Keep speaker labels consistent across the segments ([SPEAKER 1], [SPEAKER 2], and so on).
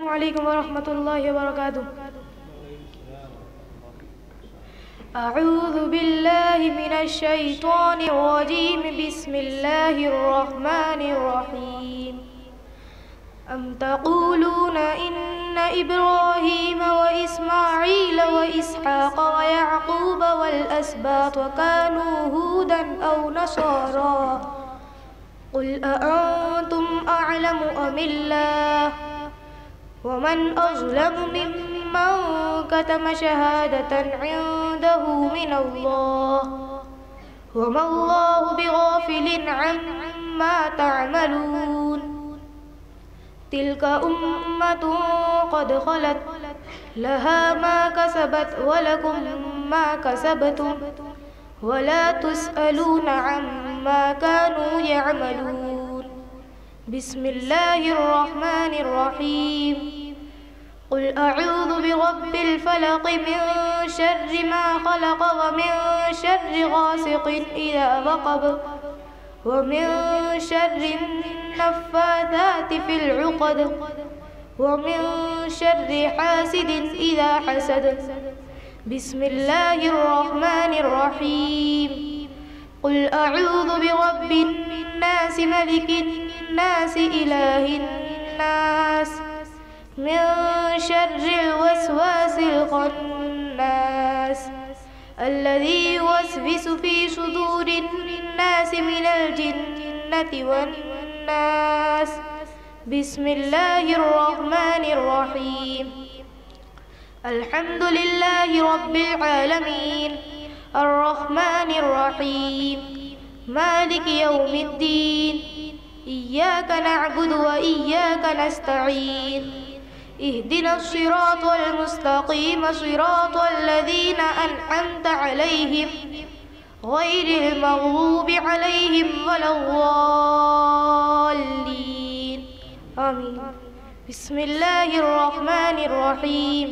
[SPEAKER 1] عليكم ورحمة الله وبركاته. أعوذ بالله من الشيطان الرجيم. بسم الله الرحمن الرحيم. أم تقولون إن إبراهيم وإسماعيل وإسحاق ويعقوب والأسباط كانوا هودا أو نصارى قل أأنتم أعلم أم الله ومن أظلم ممن كتم شهادة عنده من الله وما الله بغافل عما تعملون. تلك أمة قد خلت لها ما كسبت ولكم ما كسبتم ولا تسألون عما كانوا يعملون. بسم الله الرحمن الرحيم. قل أعوذ برب الفلق من شر ما خلق ومن شر غاسق إذا وقب ومن شر النفاثات في العقد ومن شر حاسد إذا حسد. بسم الله الرحمن الرحيم. قل أعوذ برب الناس ملك الناس إله الناس من شر الوسواس الخناس الذي يوسوس في صدور الناس من الجنة والناس. بسم الله الرحمن الرحيم. الحمد لله رب العالمين الرحمن الرحيم مالك يوم الدين إياك نعبد وإياك نستعين اهدنا الصراط المستقيم صراط الذين أنعمت عليهم غير المغضوب عليهم ولا الضالين آمين. بسم الله الرحمن الرحيم.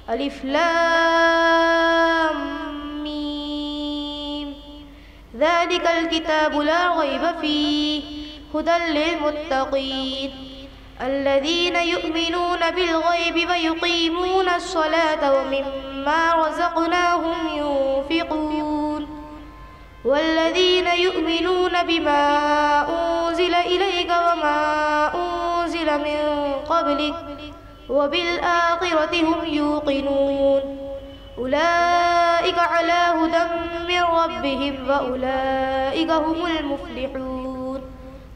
[SPEAKER 1] ألف لام ميم. ذلك الكتاب لا ريب فيه هدى للمتقين الذين يؤمنون بالغيب ويقيمون الصلاة ومما رزقناهم ينفقون والذين يؤمنون بما أنزل إليك وما أنزل من قبلك وبالآخرة هم يوقنون أولئك على هدى من ربهم وأولئك هم المفلحون.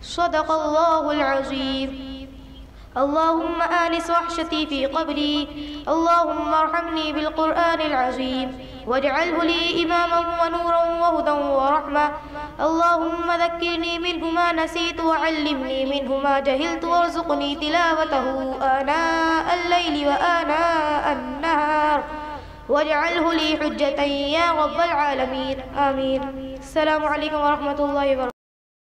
[SPEAKER 1] صدق الله العظيم. اللهم آنس وحشتي في قبري اللهم ارحمني بالقرآن العظيم واجعله لي إماما ونورا وهدى ورحمة. اللهم ذكرني منه ما نسيت وعلمني منه ما جهلت وارزقني تلاوته آناء الليل وآناء النهار واجعله لي حجة يا رب العالمين آمين. السلام عليكم ورحمة الله وبركاته.